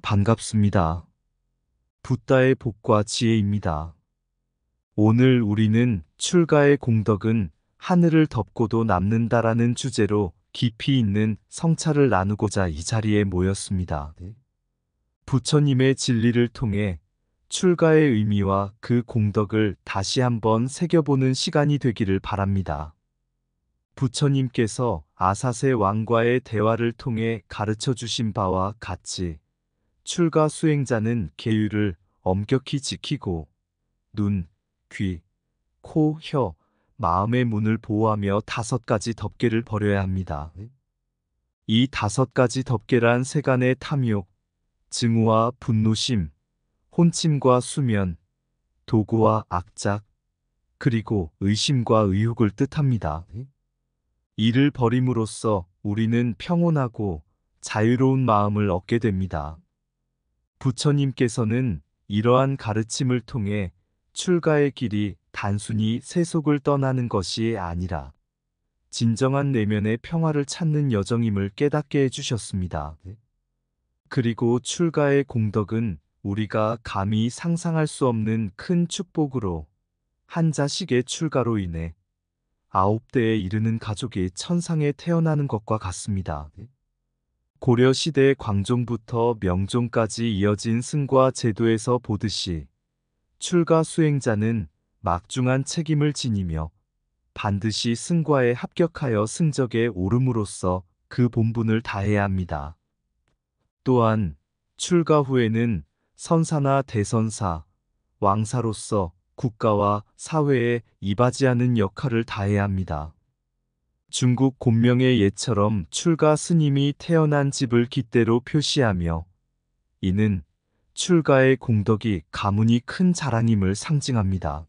반갑습니다. 붓다의 복과 지혜입니다. 오늘 우리는 출가의 공덕은 하늘을 덮고도 남는다라는 주제로 깊이 있는 성찰을 나누고자 이 자리에 모였습니다. 부처님의 진리를 통해 출가의 의미와 그 공덕을 다시 한번 새겨보는 시간이 되기를 바랍니다. 부처님께서 아사세 왕과의 대화를 통해 가르쳐 주신 바와 같이 출가 수행자는 계율을 엄격히 지키고 눈, 귀, 코, 혀, 마음의 문을 보호하며 5가지 덮개를 버려야 합니다. 이 5가지 덮개란 세간의 탐욕, 증오와 분노심, 혼침과 수면, 도구와 악작, 그리고 의심과 의혹을 뜻합니다. 이를 버림으로써 우리는 평온하고 자유로운 마음을 얻게 됩니다. 부처님께서는 이러한 가르침을 통해 출가의 길이 단순히 세속을 떠나는 것이 아니라 진정한 내면의 평화를 찾는 여정임을 깨닫게 해주셨습니다. 그리고 출가의 공덕은 우리가 감히 상상할 수 없는 큰 축복으로 한 자식의 출가로 인해 9대에 이르는 가족이 천상에 태어나는 것과 같습니다. 고려시대 광종부터 명종까지 이어진 승과 제도에서 보듯이 출가 수행자는 막중한 책임을 지니며 반드시 승과에 합격하여 승적에 오름으로써 그 본분을 다해야 합니다. 또한 출가 후에는 선사나 대선사, 왕사로서 국가와 사회에 이바지하는 역할을 다해야 합니다. 중국 곤명의 예처럼 출가 스님이 태어난 집을 깃대로 표시하며 이는 출가의 공덕이 가문이 큰 자랑임을 상징합니다.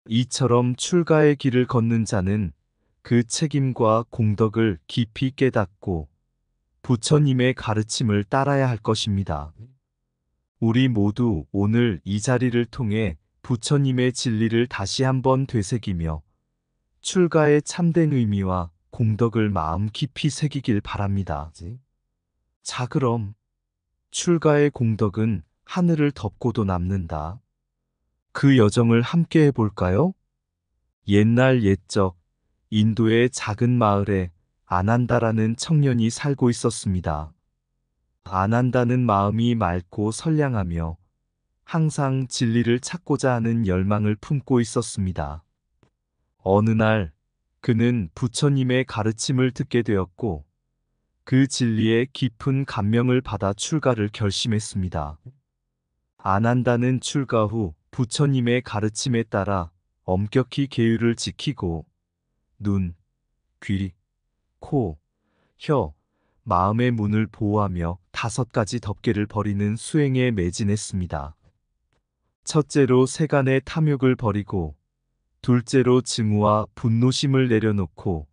이처럼 출가의 길을 걷는 자는 그 책임과 공덕을 깊이 깨닫고 부처님의 가르침을 따라야 할 것입니다. 우리 모두 오늘 이 자리를 통해 부처님의 진리를 다시 한번 되새기며 출가의 참된 의미와 공덕을 마음 깊이 새기길 바랍니다. 자, 그럼 출가의 공덕은 하늘을 덮고도 남는다. 그 여정을 함께 해볼까요? 옛날 옛적 인도의 작은 마을에 아난다라는 청년이 살고 있었습니다. 아난다는 마음이 맑고 선량하며 항상 진리를 찾고자 하는 열망을 품고 있었습니다. 어느 날 그는 부처님의 가르침을 듣게 되었고 그 진리에 깊은 감명을 받아 출가를 결심했습니다. 아난다는 출가 후 부처님의 가르침에 따라 엄격히 계율을 지키고 눈, 귀, 코, 혀, 마음의 문을 보호하며 5가지 덮개를 버리는 수행에 매진했습니다. 첫째로 세간의 탐욕을 버리고 둘째로 증오와 분노심을 내려놓고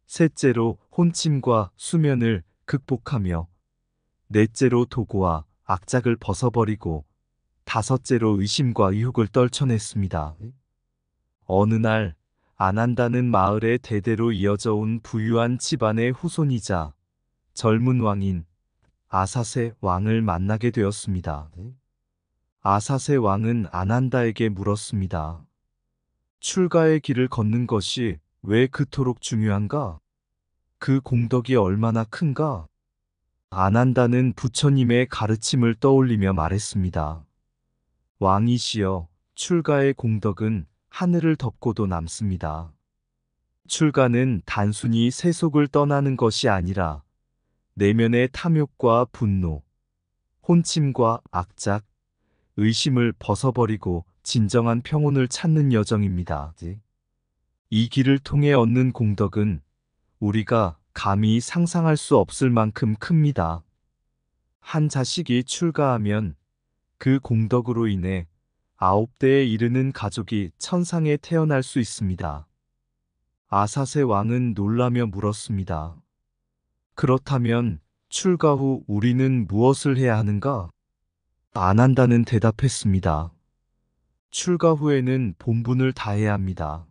셋째로 혼침과 수면을 극복하며 넷째로 도구와 악작을 벗어버리고 5째로 의심과 의혹을 떨쳐냈습니다. 어느 날 아난다는 마을에 대대로 이어져 온 부유한 집안의 후손이자 젊은 왕인 아사세 왕을 만나게 되었습니다. 아사세 왕은 아난다에게 물었습니다. 출가의 길을 걷는 것이 왜 그토록 중요한가? 그 공덕이 얼마나 큰가? 아난다는 부처님의 가르침을 떠올리며 말했습니다. 왕이시여, 출가의 공덕은 하늘을 덮고도 남습니다. 출가는 단순히 세속을 떠나는 것이 아니라 내면의 탐욕과 분노, 혼침과 악작, 의심을 벗어버리고 진정한 평온을 찾는 여정입니다. 이 길을 통해 얻는 공덕은 우리가 감히 상상할 수 없을 만큼 큽니다. 한 자식이 출가하면 그 공덕으로 인해 9대에 이르는 가족이 천상에 태어날 수 있습니다. 아사세 왕은 놀라며 물었습니다. 그렇다면 출가 후 우리는 무엇을 해야 하는가? 아난다는 대답했습니다. 출가 후에는 본분을 다해야 합니다.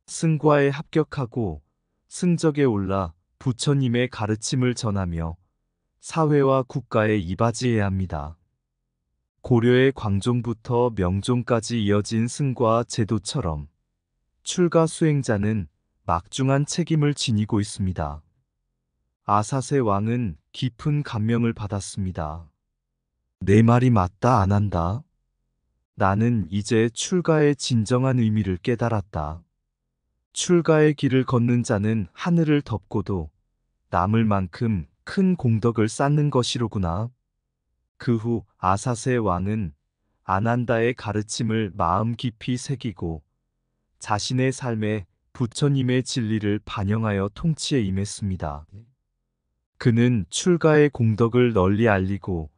승과에 합격하고 승적에 올라 부처님의 가르침을 전하며 사회와 국가에 이바지해야 합니다. 고려의 광종부터 명종까지 이어진 승과 제도처럼 출가 수행자는 막중한 책임을 지니고 있습니다. 아사세 왕은 깊은 감명을 받았습니다. 내 말이 맞다 안 한다. 나는 이제 출가의 진정한 의미를 깨달았다. 출가의 길을 걷는 자는 하늘을 덮고도 남을 만큼 큰 공덕을 쌓는 것이로구나. 그 후 아사세 왕은 아난다의 가르침을 마음 깊이 새기고 자신의 삶에 부처님의 진리를 반영하여 통치에 임했습니다. 그는 출가의 공덕을 널리 알리고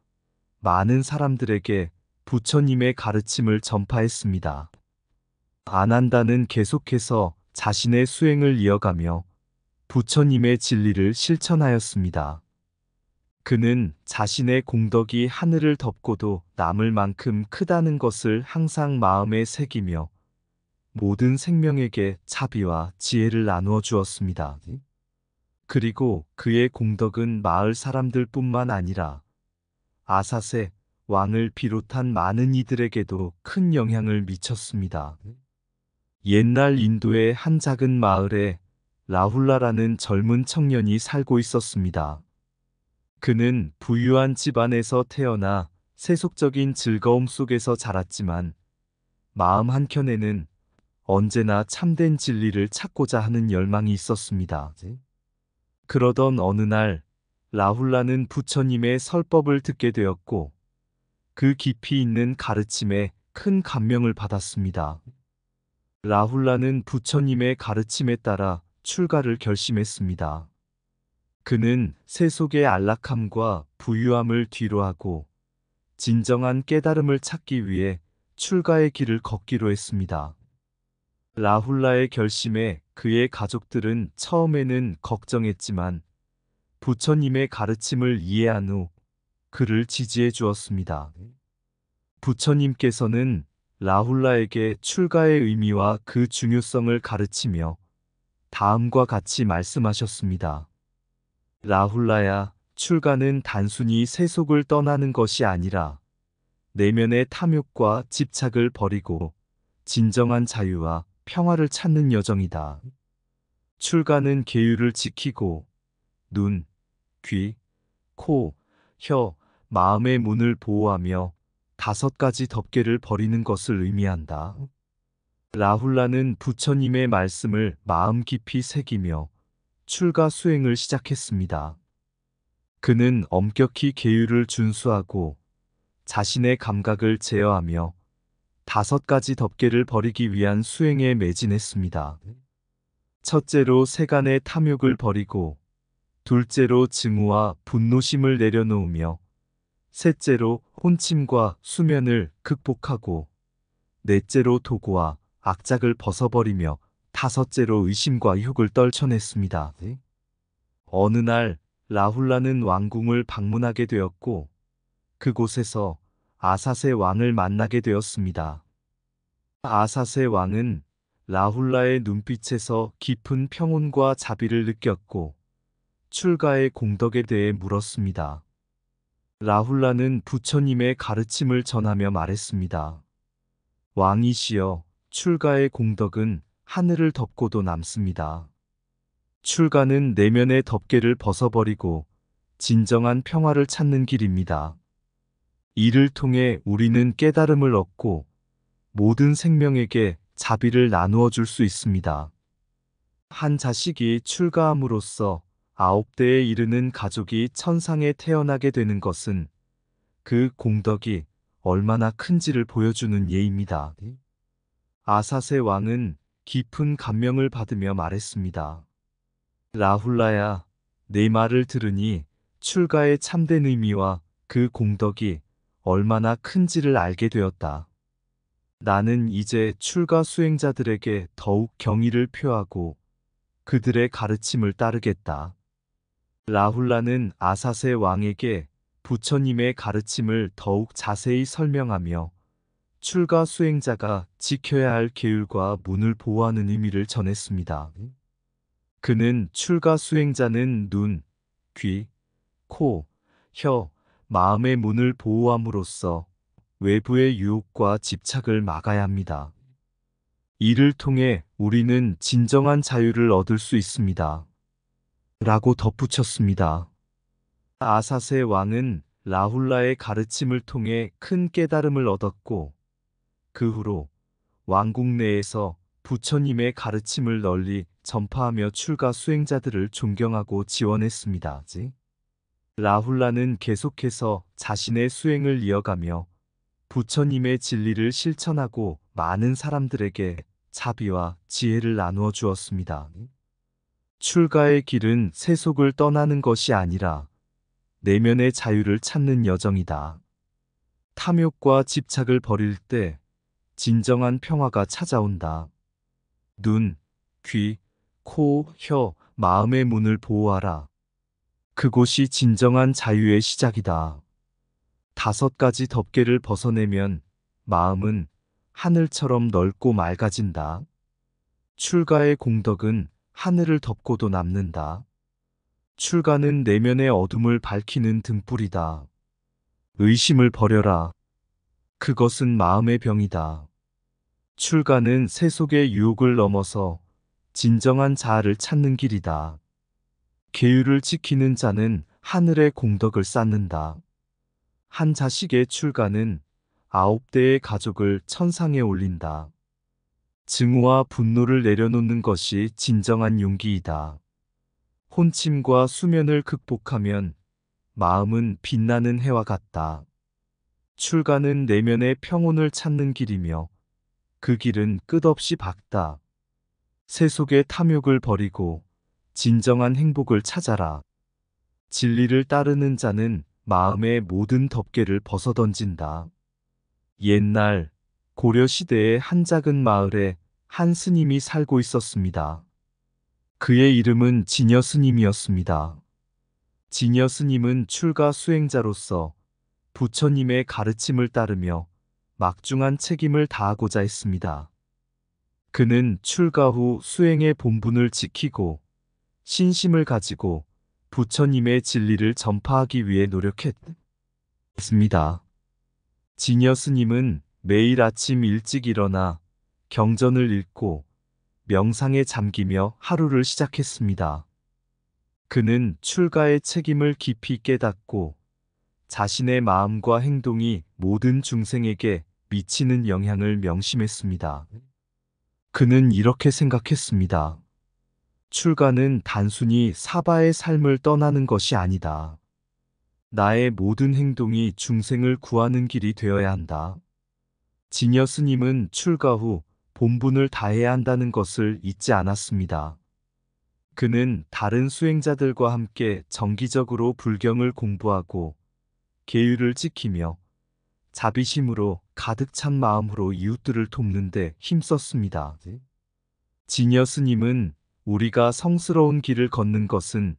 많은 사람들에게 부처님의 가르침을 전파했습니다. 아난다는 계속해서 자신의 수행을 이어가며 부처님의 진리를 실천하였습니다. 그는 자신의 공덕이 하늘을 덮고도 남을 만큼 크다는 것을 항상 마음에 새기며 모든 생명에게 자비와 지혜를 나누어 주었습니다. 그리고 그의 공덕은 마을 사람들뿐만 아니라 아사세 왕을 비롯한 많은 이들에게도 큰 영향을 미쳤습니다. 옛날 인도의 한 작은 마을에 라훌라라는 젊은 청년이 살고 있었습니다. 그는 부유한 집안에서 태어나 세속적인 즐거움 속에서 자랐지만 마음 한켠에는 언제나 참된 진리를 찾고자 하는 열망이 있었습니다. 그러던 어느 날 라훌라는 부처님의 설법을 듣게 되었고 그 깊이 있는 가르침에 큰 감명을 받았습니다. 라훌라는 부처님의 가르침에 따라 출가를 결심했습니다. 그는 세속의 안락함과 부유함을 뒤로하고 진정한 깨달음을 찾기 위해 출가의 길을 걷기로 했습니다. 라훌라의 결심에 그의 가족들은 처음에는 걱정했지만 부처님의 가르침을 이해한 후 그를 지지해 주었습니다. 부처님께서는 라훌라에게 출가의 의미와 그 중요성을 가르치며 다음과 같이 말씀하셨습니다. 라훌라야, 출가는 단순히 세속을 떠나는 것이 아니라 내면의 탐욕과 집착을 버리고 진정한 자유와 평화를 찾는 여정이다. 출가는 계율을 지키고 눈, 귀, 코, 혀, 마음의 문을 보호하며 5가지 덮개를 버리는 것을 의미한다. 라훌라는 부처님의 말씀을 마음 깊이 새기며 출가 수행을 시작했습니다. 그는 엄격히 계율을 준수하고 자신의 감각을 제어하며 5가지 덮개를 버리기 위한 수행에 매진했습니다. 첫째로 세간의 탐욕을 버리고, 둘째로 증오와 분노심을 내려놓으며, 셋째로 혼침과 수면을 극복하고, 넷째로 도구와 악작을 벗어버리며 5째로 의심과 욕을 떨쳐냈습니다. 어느 날 라훌라는 왕궁을 방문하게 되었고 그곳에서 아사세 왕을 만나게 되었습니다. 아사세 왕은 라훌라의 눈빛에서 깊은 평온과 자비를 느꼈고 출가의 공덕에 대해 물었습니다. 라훌라는 부처님의 가르침을 전하며 말했습니다. 왕이시여, 출가의 공덕은 하늘을 덮고도 남습니다. 출가는 내면의 덮개를 벗어버리고 진정한 평화를 찾는 길입니다. 이를 통해 우리는 깨달음을 얻고 모든 생명에게 자비를 나누어 줄 수 있습니다. 한 자식이 출가함으로써 9대에 이르는 가족이 천상에 태어나게 되는 것은 그 공덕이 얼마나 큰지를 보여주는 예입니다. 아사세 왕은 깊은 감명을 받으며 말했습니다. 라훌라야, 내 말을 들으니 출가의 참된 의미와 그 공덕이 얼마나 큰지를 알게 되었다. 나는 이제 출가 수행자들에게 더욱 경의를 표하고 그들의 가르침을 따르겠다. 라훌라는 아사세 왕에게 부처님의 가르침을 더욱 자세히 설명하며 출가 수행자가 지켜야 할 계율과 문을 보호하는 의미를 전했습니다. 그는 출가 수행자는 눈, 귀, 코, 마음의 문을 보호함으로써 외부의 유혹과 집착을 막아야 합니다. 이를 통해 우리는 진정한 자유를 얻을 수 있습니다. 라고 덧붙였습니다. 아사세 왕은 라훌라의 가르침을 통해 큰 깨달음을 얻었고, 그 후로 왕국 내에서 부처님의 가르침을 널리 전파하며 출가 수행자들을 존경하고 지원했습니다. 라훌라는 계속해서 자신의 수행을 이어가며 부처님의 진리를 실천하고 많은 사람들에게 자비와 지혜를 나누어 주었습니다. 출가의 길은 세속을 떠나는 것이 아니라 내면의 자유를 찾는 여정이다. 탐욕과 집착을 버릴 때 진정한 평화가 찾아온다. 눈, 귀, 코, 혀, 마음의 문을 보호하라. 그곳이 진정한 자유의 시작이다. 5가지 덮개를 벗어내면 마음은 하늘처럼 넓고 맑아진다. 출가의 공덕은 하늘을 덮고도 남는다. 출가는 내면의 어둠을 밝히는 등불이다. 의심을 버려라. 그것은 마음의 병이다. 출가는 세속의 유혹을 넘어서 진정한 자아를 찾는 길이다. 계율을 지키는 자는 하늘의 공덕을 쌓는다. 한 자식의 출가는 9대의 가족을 천상에 올린다. 증오와 분노를 내려놓는 것이 진정한 용기이다. 혼침과 수면을 극복하면 마음은 빛나는 해와 같다. 출가는 내면의 평온을 찾는 길이며 그 길은 끝없이 밝다. 세속의 탐욕을 버리고 진정한 행복을 찾아라. 진리를 따르는 자는 마음의 모든 덮개를 벗어던진다. 옛날 고려시대의 한 작은 마을에 한 스님이 살고 있었습니다. 그의 이름은 진여 스님이었습니다. 진여 스님은 출가 수행자로서 부처님의 가르침을 따르며 막중한 책임을 다하고자 했습니다. 그는 출가 후 수행의 본분을 지키고 신심을 가지고 부처님의 진리를 전파하기 위해 노력했습니다. 진여 스님은 매일 아침 일찍 일어나 경전을 읽고 명상에 잠기며 하루를 시작했습니다. 그는 출가의 책임을 깊이 깨닫고 자신의 마음과 행동이 모든 중생에게 미치는 영향을 명심했습니다. 그는 이렇게 생각했습니다. 출가는 단순히 사바의 삶을 떠나는 것이 아니다. 나의 모든 행동이 중생을 구하는 길이 되어야 한다. 진여 스님은 출가 후 본분을 다해야 한다는 것을 잊지 않았습니다. 그는 다른 수행자들과 함께 정기적으로 불경을 공부하고 계율을 지키며 자비심으로 가득 찬 마음으로 이웃들을 돕는 데 힘썼습니다. 진여 스님은 우리가 성스러운 길을 걷는 것은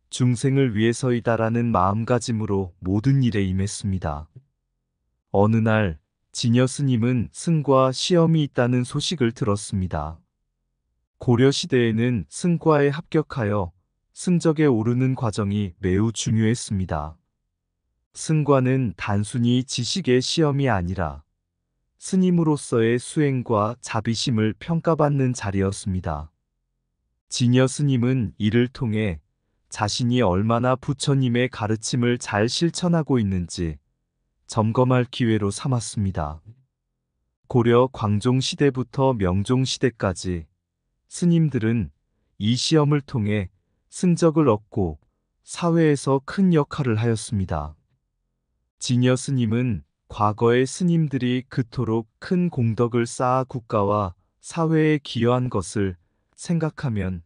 중생을 위해서이다라는 마음가짐으로 모든 일에 임했습니다. 어느 날 진여 스님은 승과 시험이 있다는 소식을 들었습니다. 고려시대에는 승과에 합격하여 승적에 오르는 과정이 매우 중요했습니다. 승과는 단순히 지식의 시험이 아니라 스님으로서의 수행과 자비심을 평가받는 자리였습니다. 진여 스님은 이를 통해 자신이 얼마나 부처님의 가르침을 잘 실천하고 있는지 점검할 기회로 삼았습니다. 고려 광종 시대부터 명종 시대까지 스님들은 이 시험을 통해 승적을 얻고 사회에서 큰 역할을 하였습니다. 진여 스님은 과거의 스님들이 그토록 큰 공덕을 쌓아 국가와 사회에 기여한 것을 생각하면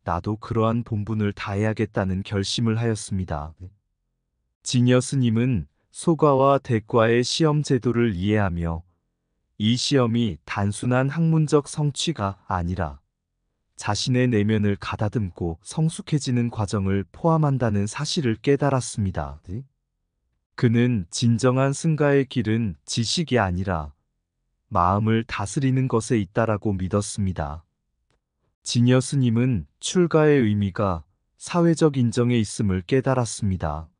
나도 그러한 본분을 다해야겠다는 결심을 하였습니다. 진여 스님은 소과와 대과의 시험 제도를 이해하며 이 시험이 단순한 학문적 성취가 아니라 자신의 내면을 가다듬고 성숙해지는 과정을 포함한다는 사실을 깨달았습니다. 그는 진정한 승가의 길은 지식이 아니라 마음을 다스리는 것에 있다라고 믿었습니다. 진여 스님은 출가의 의미가 사회적 인정에 있음을 깨달았습니다.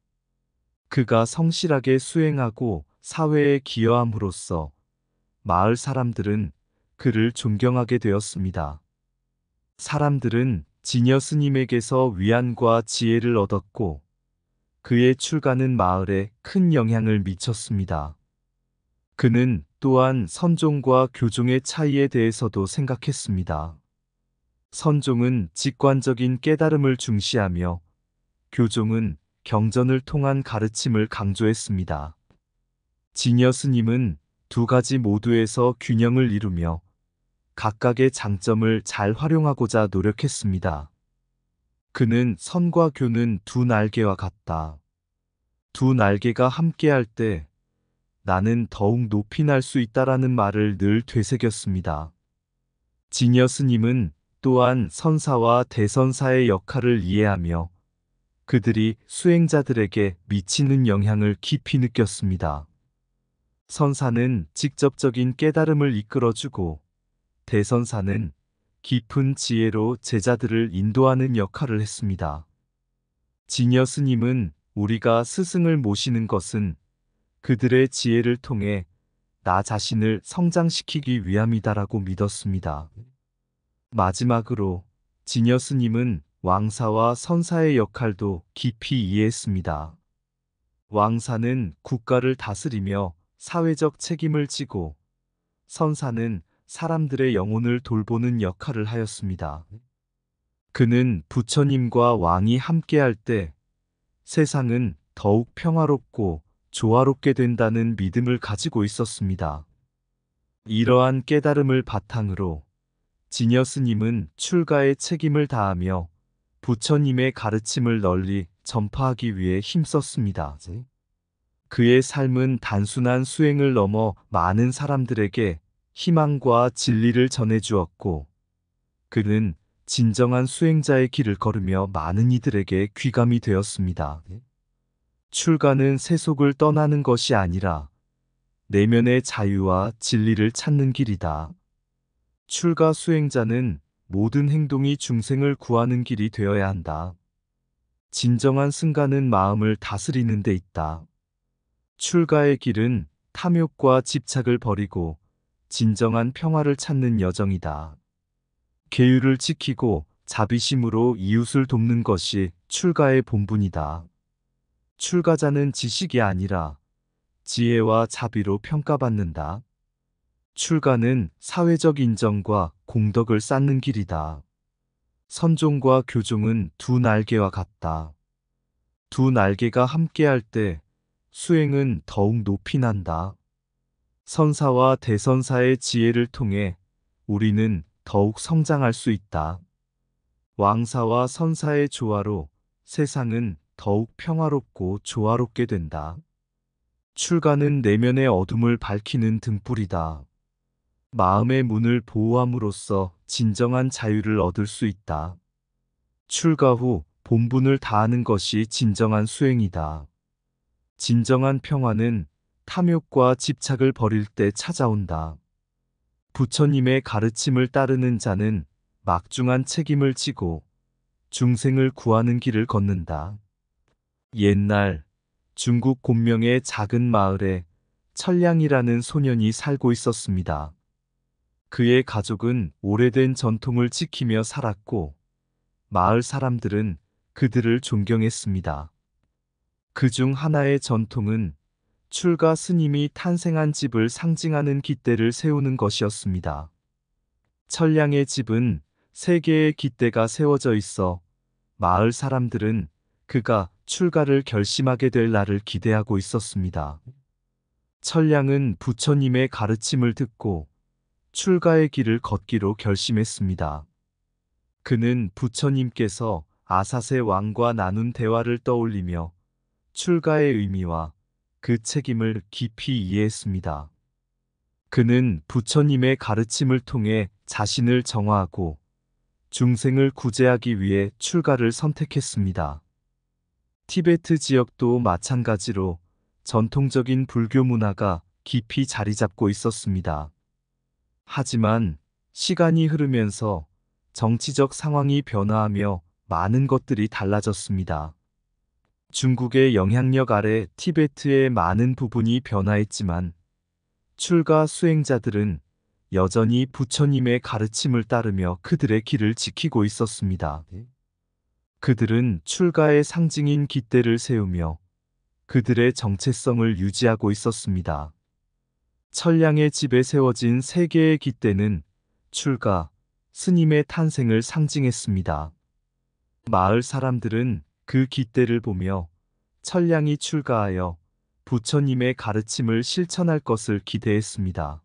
그가 성실하게 수행하고 사회에 기여함으로써 마을 사람들은 그를 존경하게 되었습니다. 사람들은 진여 스님에게서 위안과 지혜를 얻었고 그의 출가는 마을에 큰 영향을 미쳤습니다. 그는 또한 선종과 교종의 차이에 대해서도 생각했습니다. 선종은 직관적인 깨달음을 중시하며 교종은 경전을 통한 가르침을 강조했습니다. 진여 스님은 두 가지 모두에서 균형을 이루며 각각의 장점을 잘 활용하고자 노력했습니다. 그는 선과 교는 두 날개와 같다. 두 날개가 함께할 때 나는 더욱 높이 날 수 있다라는 말을 늘 되새겼습니다. 진여 스님은 또한 선사와 대선사의 역할을 이해하며 그들이 수행자들에게 미치는 영향을 깊이 느꼈습니다. 선사는 직접적인 깨달음을 이끌어주고 대선사는 깊은 지혜로 제자들을 인도하는 역할을 했습니다. 진여 스님은 우리가 스승을 모시는 것은 그들의 지혜를 통해 나 자신을 성장시키기 위함이다라고 믿었습니다. 마지막으로 진여 스님은 왕사와 선사의 역할도 깊이 이해했습니다. 왕사는 국가를 다스리며 사회적 책임을 지고 선사는 사람들의 영혼을 돌보는 역할을 하였습니다. 그는 부처님과 왕이 함께할 때 세상은 더욱 평화롭고 조화롭게 된다는 믿음을 가지고 있었습니다. 이러한 깨달음을 바탕으로 진여 스님은 출가의 책임을 다하며 부처님의 가르침을 널리 전파하기 위해 힘썼습니다. 그의 삶은 단순한 수행을 넘어 많은 사람들에게 희망과 진리를 전해주었고, 그는 진정한 수행자의 길을 걸으며 많은 이들에게 귀감이 되었습니다. 출가는 세속을 떠나는 것이 아니라 내면의 자유와 진리를 찾는 길이다. 출가 수행자는 모든 행동이 중생을 구하는 길이 되어야 한다. 진정한 승가는 마음을 다스리는 데 있다. 출가의 길은 탐욕과 집착을 버리고 진정한 평화를 찾는 여정이다. 계율을 지키고 자비심으로 이웃을 돕는 것이 출가의 본분이다. 출가자는 지식이 아니라 지혜와 자비로 평가받는다. 출가는 사회적 인정과 공덕을 쌓는 길이다. 선종과 교종은 두 날개와 같다. 두 날개가 함께할 때 수행은 더욱 높이 난다. 선사와 대선사의 지혜를 통해 우리는 더욱 성장할 수 있다. 왕사와 선사의 조화로 세상은 더욱 평화롭고 조화롭게 된다. 출가는 내면의 어둠을 밝히는 등불이다. 마음의 문을 보호함으로써 진정한 자유를 얻을 수 있다. 출가 후 본분을 다하는 것이 진정한 수행이다. 진정한 평화는 탐욕과 집착을 버릴 때 찾아온다. 부처님의 가르침을 따르는 자는 막중한 책임을 지고 중생을 구하는 길을 걷는다. 옛날 중국 곤명의 작은 마을에 철량이라는 소년이 살고 있었습니다. 그의 가족은 오래된 전통을 지키며 살았고 마을 사람들은 그들을 존경했습니다. 그중 하나의 전통은 출가 스님이 탄생한 집을 상징하는 깃대를 세우는 것이었습니다. 철량의 집은 3개의 깃대가 세워져 있어 마을 사람들은 그가 출가를 결심하게 될 날을 기대하고 있었습니다. 철량은 부처님의 가르침을 듣고 출가의 길을 걷기로 결심했습니다. 그는 부처님께서 아사세 왕과 나눈 대화를 떠올리며 출가의 의미와 그 책임을 깊이 이해했습니다. 그는 부처님의 가르침을 통해 자신을 정화하고 중생을 구제하기 위해 출가를 선택했습니다. 티베트 지역도 마찬가지로 전통적인 불교 문화가 깊이 자리 잡고 있었습니다. 하지만 시간이 흐르면서 정치적 상황이 변화하며 많은 것들이 달라졌습니다. 중국의 영향력 아래 티베트의 많은 부분이 변화했지만 출가 수행자들은 여전히 부처님의 가르침을 따르며 그들의 길을 지키고 있었습니다. 그들은 출가의 상징인 깃대를 세우며 그들의 정체성을 유지하고 있었습니다. 천량의 집에 세워진 세 개의 깃대는 출가, 스님의 탄생을 상징했습니다. 마을 사람들은 그 깃대를 보며 천량이 출가하여 부처님의 가르침을 실천할 것을 기대했습니다.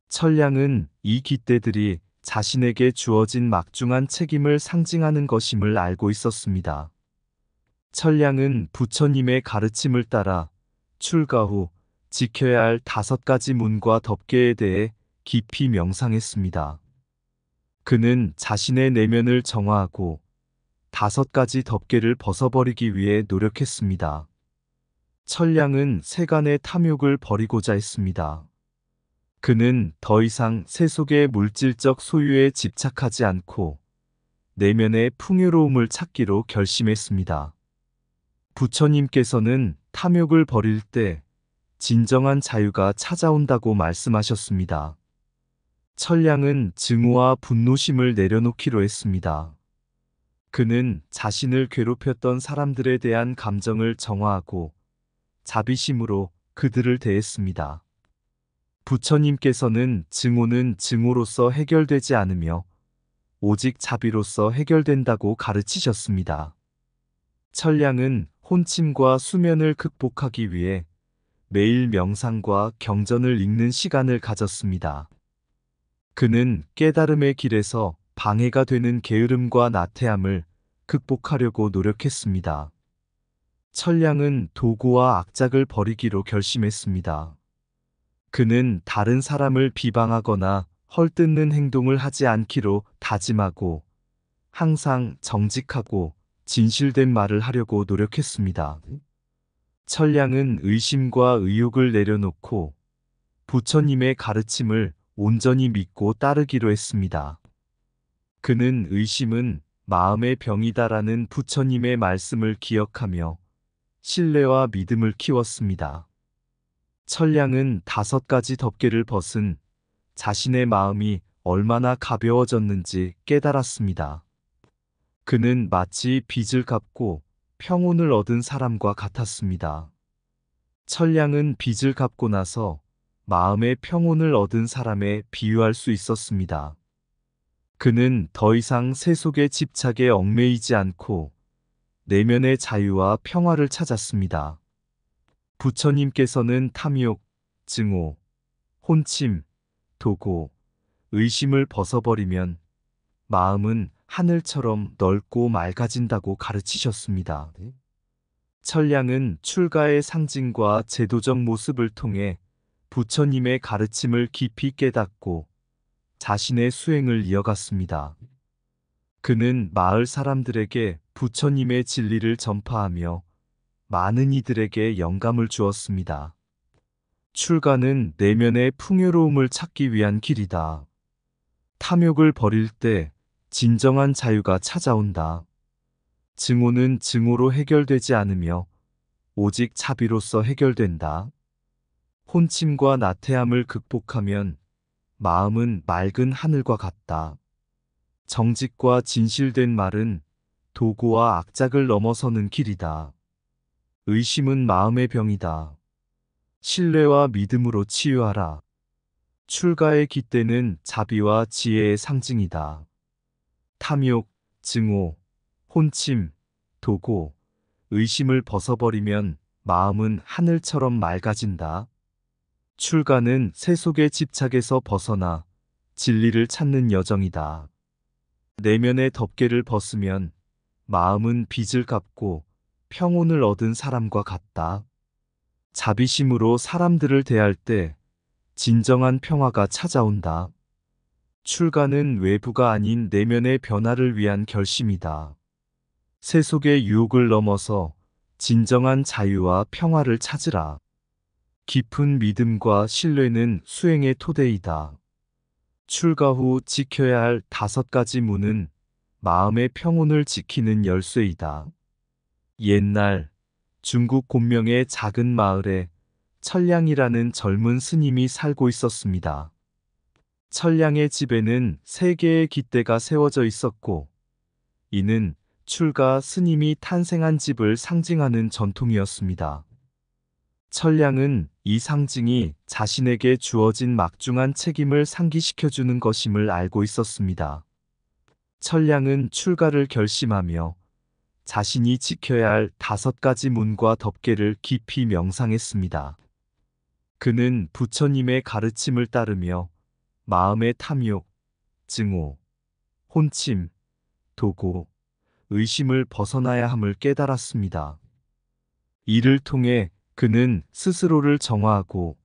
천량은 이 깃대들이 자신에게 주어진 막중한 책임을 상징하는 것임을 알고 있었습니다. 천량은 부처님의 가르침을 따라 출가 후 지켜야 할 5가지 문과 덮개에 대해 깊이 명상했습니다. 그는 자신의 내면을 정화하고 5가지 덮개를 벗어버리기 위해 노력했습니다. 천량은 세간의 탐욕을 버리고자 했습니다. 그는 더 이상 세속의 물질적 소유에 집착하지 않고 내면의 풍요로움을 찾기로 결심했습니다. 부처님께서는 탐욕을 버릴 때 진정한 자유가 찾아온다고 말씀하셨습니다. 천량은 증오와 분노심을 내려놓기로 했습니다. 그는 자신을 괴롭혔던 사람들에 대한 감정을 정화하고 자비심으로 그들을 대했습니다. 부처님께서는 증오는 증오로서 해결되지 않으며 오직 자비로서 해결된다고 가르치셨습니다. 천량은 혼침과 수면을 극복하기 위해 매일 명상과 경전을 읽는 시간을 가졌습니다. 그는 깨달음의 길에서 방해가 되는 게으름과 나태함을 극복하려고 노력했습니다. 천량은 도구와 악작을 버리기로 결심했습니다. 그는 다른 사람을 비방하거나 헐뜯는 행동을 하지 않기로 다짐하고 항상 정직하고 진실된 말을 하려고 노력했습니다. 천량은 의심과 의욕을 내려놓고 부처님의 가르침을 온전히 믿고 따르기로 했습니다. 그는 의심은 마음의 병이다라는 부처님의 말씀을 기억하며 신뢰와 믿음을 키웠습니다. 천량은 5가지 덮개를 벗은 자신의 마음이 얼마나 가벼워졌는지 깨달았습니다. 그는 마치 빚을 갚고 평온을 얻은 사람과 같았습니다. 천량은 빚을 갚고 나서 마음의 평온을 얻은 사람에 비유할 수 있었습니다. 그는 더 이상 세속의 집착에 얽매이지 않고 내면의 자유와 평화를 찾았습니다. 부처님께서는 탐욕, 증오, 혼침, 도고, 의심을 벗어버리면 마음은 하늘처럼 넓고 맑아진다고 가르치셨습니다. 천량은 출가의 상징과 제도적 모습을 통해 부처님의 가르침을 깊이 깨닫고 자신의 수행을 이어갔습니다. 그는 마을 사람들에게 부처님의 진리를 전파하며 많은 이들에게 영감을 주었습니다. 출가는 내면의 풍요로움을 찾기 위한 길이다. 탐욕을 버릴 때 진정한 자유가 찾아온다. 증오는 증오로 해결되지 않으며 오직 자비로서 해결된다. 혼침과 나태함을 극복하면 마음은 맑은 하늘과 같다. 정직과 진실된 말은 도구와 악작을 넘어서는 길이다. 의심은 마음의 병이다. 신뢰와 믿음으로 치유하라. 출가의 깃대는 자비와 지혜의 상징이다. 탐욕, 증오, 혼침, 도고, 의심을 벗어버리면 마음은 하늘처럼 맑아진다. 출가는 세속의 집착에서 벗어나 진리를 찾는 여정이다. 내면의 덮개를 벗으면 마음은 빚을 갚고 평온을 얻은 사람과 같다. 자비심으로 사람들을 대할 때 진정한 평화가 찾아온다. 출가는 외부가 아닌 내면의 변화를 위한 결심이다. 세속의 유혹을 넘어서 진정한 자유와 평화를 찾으라. 깊은 믿음과 신뢰는 수행의 토대이다. 출가 후 지켜야 할 5가지 문은 마음의 평온을 지키는 열쇠이다. 옛날 중국 곤명의 작은 마을에 철량이라는 젊은 스님이 살고 있었습니다. 철량의 집에는 3개의 깃대가 세워져 있었고, 이는 출가 스님이 탄생한 집을 상징하는 전통이었습니다. 철량은 이 상징이 자신에게 주어진 막중한 책임을 상기시켜주는 것임을 알고 있었습니다. 철량은 출가를 결심하며 자신이 지켜야 할 5가지 문과 덮개를 깊이 명상했습니다. 그는 부처님의 가르침을 따르며 마음의 탐욕, 증오, 혼침, 도고, 의심을 벗어나야 함을 깨달았습니다. 이를 통해 그는 스스로를 정화하고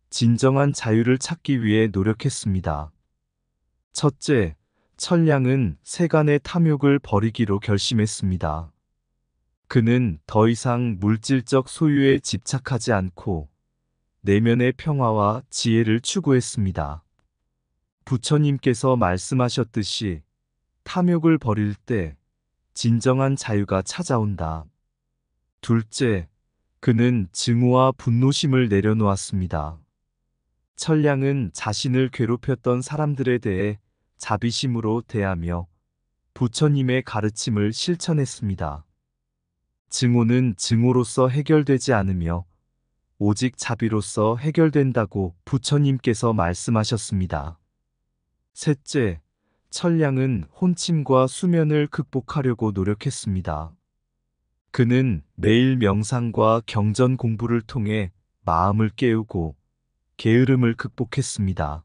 진정한 자유를 찾기 위해 노력했습니다. 첫째, 철량은 세간의 탐욕을 버리기로 결심했습니다. 그는 더 이상 물질적 소유에 집착하지 않고 내면의 평화와 지혜를 추구했습니다. 부처님께서 말씀하셨듯이 탐욕을 버릴 때 진정한 자유가 찾아온다. 둘째, 그는 증오와 분노심을 내려놓았습니다. 철량은 자신을 괴롭혔던 사람들에 대해 자비심으로 대하며 부처님의 가르침을 실천했습니다. 증오는 증오로서 해결되지 않으며 오직 자비로서 해결된다고 부처님께서 말씀하셨습니다. 셋째, 철량은 혼침과 수면을 극복하려고 노력했습니다. 그는 매일 명상과 경전 공부를 통해 마음을 깨우고 게으름을 극복했습니다.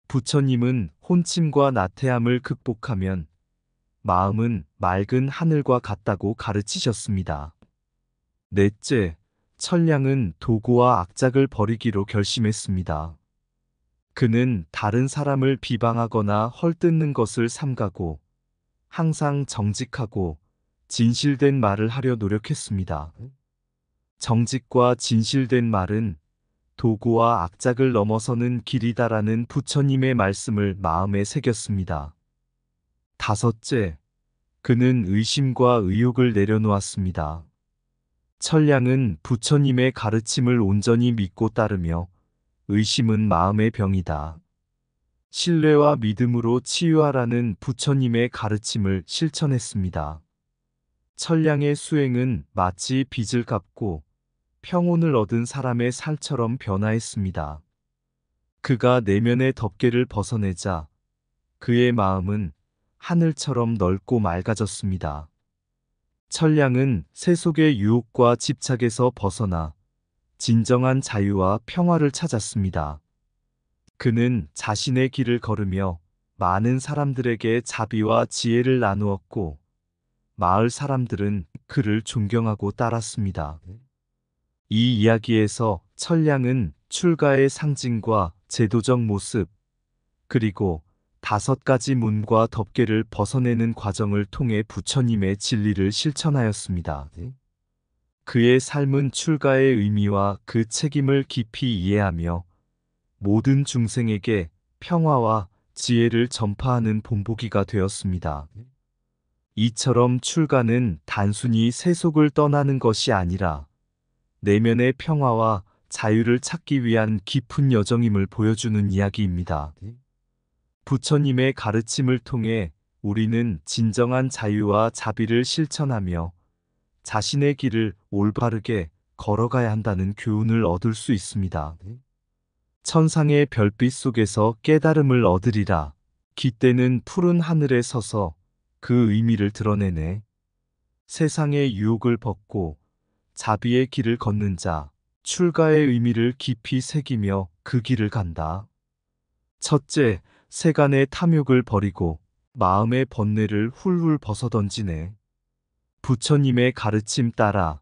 부처님은 혼침과 나태함을 극복하면 마음은 맑은 하늘과 같다고 가르치셨습니다. 넷째, 철량은 도구와 악작을 버리기로 결심했습니다. 그는 다른 사람을 비방하거나 헐뜯는 것을 삼가고 항상 정직하고 진실된 말을 하려 노력했습니다. 정직과 진실된 말은 도구와 악작을 넘어서는 길이다라는 부처님의 말씀을 마음에 새겼습니다. 다섯째, 그는 의심과 의욕을 내려놓았습니다. 철량은 부처님의 가르침을 온전히 믿고 따르며 의심은 마음의 병이다. 신뢰와 믿음으로 치유하라는 부처님의 가르침을 실천했습니다. 철량의 수행은 마치 빚을 갚고 평온을 얻은 사람의 살처럼 변화했습니다. 그가 내면의 덮개를 벗어내자 그의 마음은 하늘처럼 넓고 맑아졌습니다. 철량은 세속의 유혹과 집착에서 벗어나 진정한 자유와 평화를 찾았습니다. 그는 자신의 길을 걸으며 많은 사람들에게 자비와 지혜를 나누었고 마을 사람들은 그를 존경하고 따랐습니다. 이 이야기에서 철량은 출가의 상징과 제도적 모습, 그리고 5가지 문과 덮개를 벗어내는 과정을 통해 부처님의 진리를 실천하였습니다. 그의 삶은 출가의 의미와 그 책임을 깊이 이해하며 모든 중생에게 평화와 지혜를 전파하는 본보기가 되었습니다. 이처럼 출가는 단순히 세속을 떠나는 것이 아니라 내면의 평화와 자유를 찾기 위한 깊은 여정임을 보여주는 이야기입니다. 부처님의 가르침을 통해 우리는 진정한 자유와 자비를 실천하며 자신의 길을 올바르게 걸어가야 한다는 교훈을 얻을 수 있습니다. 천상의 별빛 속에서 깨달음을 얻으리라. 깃대는 푸른 하늘에 서서 그 의미를 드러내네. 세상의 유혹을 벗고 자비의 길을 걷는 자, 출가의 의미를 깊이 새기며 그 길을 간다. 첫째, 세간의 탐욕을 버리고 마음의 번뇌를 훌훌 벗어던지네. 부처님의 가르침 따라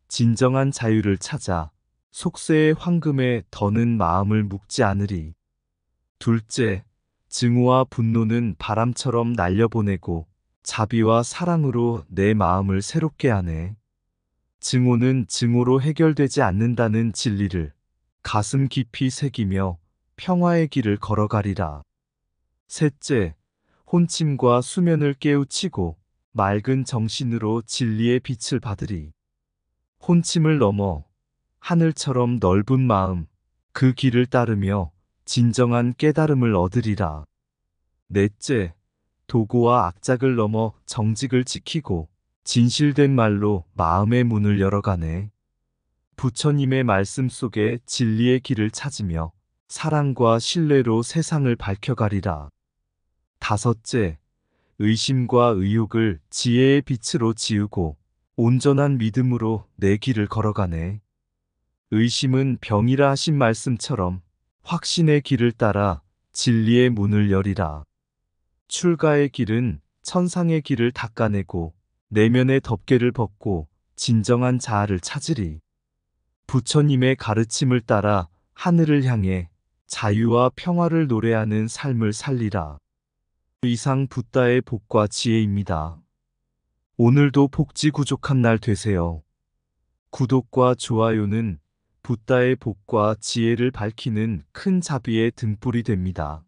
진정한 자유를 찾아 속세의 황금에 더는 마음을 묶지 않으리. 둘째, 증오와 분노는 바람처럼 날려보내고 자비와 사랑으로 내 마음을 새롭게 하네. 증오는 증오로 해결되지 않는다는 진리를 가슴 깊이 새기며 평화의 길을 걸어가리라. 셋째, 혼침과 수면을 깨우치고 맑은 정신으로 진리의 빛을 받으리. 혼침을 넘어 하늘처럼 넓은 마음, 그 길을 따르며 진정한 깨달음을 얻으리라. 넷째, 도고와 악작을 넘어 정직을 지키고 진실된 말로 마음의 문을 열어가네. 부처님의 말씀 속에 진리의 길을 찾으며 사랑과 신뢰로 세상을 밝혀가리라. 다섯째, 의심과 의욕을 지혜의 빛으로 지우고 온전한 믿음으로 내 길을 걸어가네. 의심은 병이라 하신 말씀처럼 확신의 길을 따라 진리의 문을 열리라. 출가의 길은 천상의 길을 닦아내고 내면의 덮개를 벗고 진정한 자아를 찾으리. 부처님의 가르침을 따라 하늘을 향해 자유와 평화를 노래하는 삶을 살리라. 이상 붓다의 복과 지혜입니다. 오늘도 복지 구족한 날 되세요. 구독과 좋아요는 붓다의 복과 지혜를 밝히는 큰 자비의 등불이 됩니다.